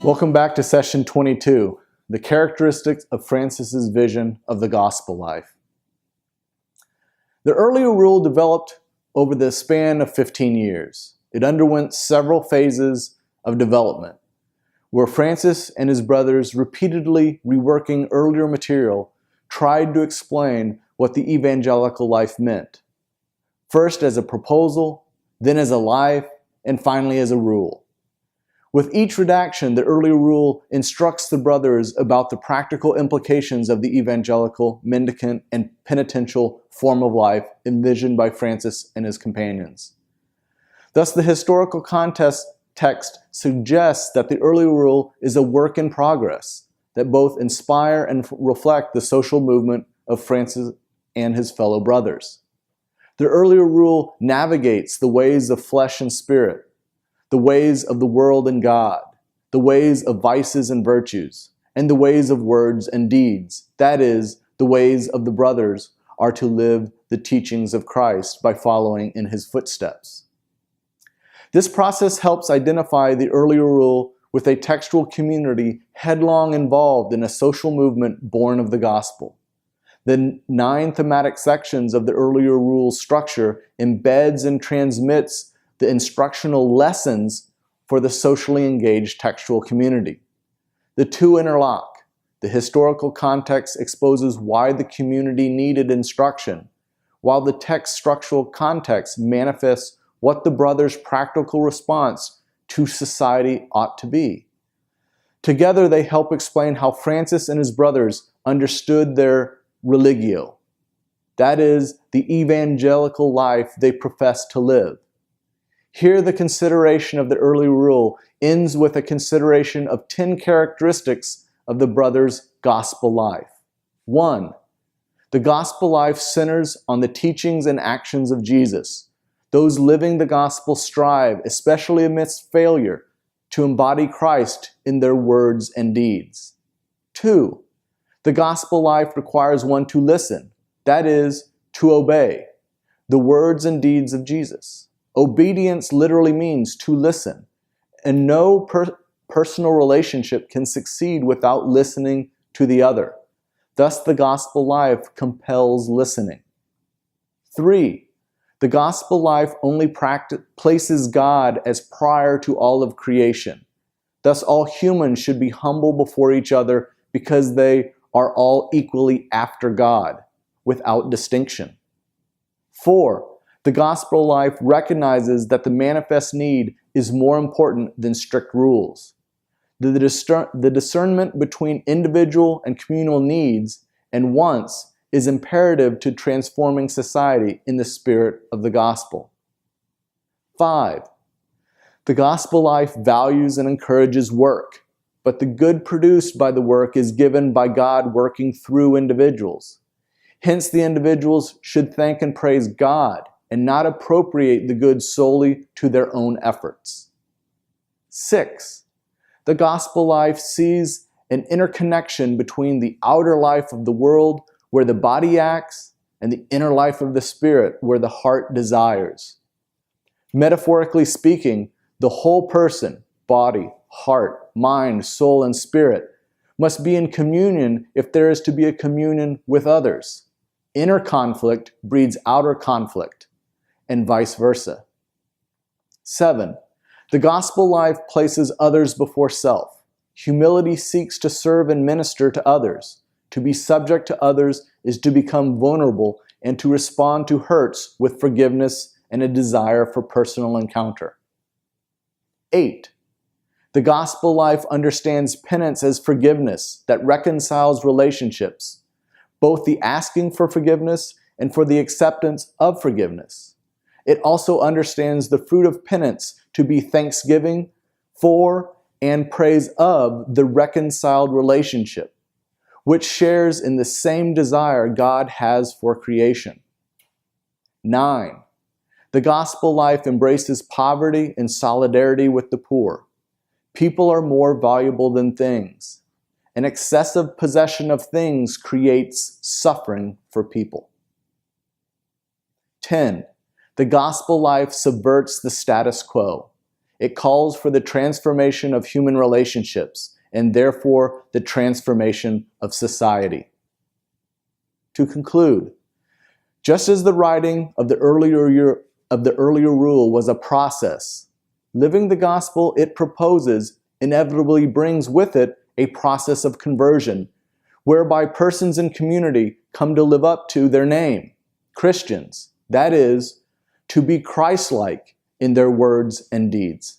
Welcome back to session 22, the characteristics of Francis's vision of the gospel life. The earlier rule developed over the span of 15 years. It underwent several phases of development, where Francis and his brothers, repeatedly reworking earlier material, tried to explain what the evangelical life meant. First as a proposal, then as a life, and finally as a rule. With each redaction, the earlier rule instructs the brothers about the practical implications of the evangelical, mendicant, and penitential form of life envisioned by Francis and his companions. Thus, the historical text suggests that the earlier rule is a work in progress that both inspire and reflect the social movement of Francis and his fellow brothers. The earlier rule navigates the ways of flesh and spirit, the ways of the world and God, the ways of vices and virtues, and the ways of words and deeds. That is, the ways of the brothers are to live the teachings of Christ by following in his footsteps. This process helps identify the earlier rule with a textual community headlong involved in a social movement born of the gospel. The 9 thematic sections of the earlier rule structure embeds and transmits the instructional lessons for the socially engaged textual community. The two interlock. The historical context exposes why the community needed instruction, while the text structural context manifests what the brothers' practical response to society ought to be. Together, they help explain how Francis and his brothers understood their religio, that is, the evangelical life they profess to live. Here, the consideration of the early rule ends with a consideration of 10 characteristics of the brothers' gospel life. 1. The gospel life centers on the teachings and actions of Jesus. Those living the gospel strive, especially amidst failure, to embody Christ in their words and deeds. 2. The gospel life requires one to listen, that is, to obey the words and deeds of Jesus. Obedience literally means to listen, and no personal relationship can succeed without listening to the other. Thus, the gospel life compels listening. 3. The gospel life only places God as prior to all of creation. Thus, all humans should be humble before each other because they are all equally after God, without distinction. 4. The gospel life recognizes that the manifest need is more important than strict rules. The discernment between individual and communal needs and wants is imperative to transforming society in the spirit of the gospel. 5. The gospel life values and encourages work, but the good produced by the work is given by God working through individuals. Hence, the individuals should thank and praise God and not appropriate the good solely to their own efforts. 6. The gospel life sees an interconnection between the outer life of the world, where the body acts, and the inner life of the spirit, where the heart desires. Metaphorically speaking, the whole person, body, heart, mind, soul, and spirit, must be in communion if there is to be a communion with others. Inner conflict breeds outer conflict, and vice versa. 7. The gospel life places others before self. Humility seeks to serve and minister to others. To be subject to others is to become vulnerable and to respond to hurts with forgiveness and a desire for personal encounter. 8. The gospel life understands penance as forgiveness that reconciles relationships, both the asking for forgiveness and for the acceptance of forgiveness. It also understands the fruit of penance to be thanksgiving for and praise of the reconciled relationship, which shares in the same desire God has for creation. 9. The gospel life embraces poverty and solidarity with the poor. People are more valuable than things. An excessive possession of things creates suffering for people. 10. The gospel life subverts the status quo. It calls for the transformation of human relationships and therefore the transformation of society. To conclude, just as the writing of the earlier rule was a process, living the gospel it proposes inevitably brings with it a process of conversion, whereby persons in community come to live up to their name, Christians, that is, to be Christ-like in their words and deeds.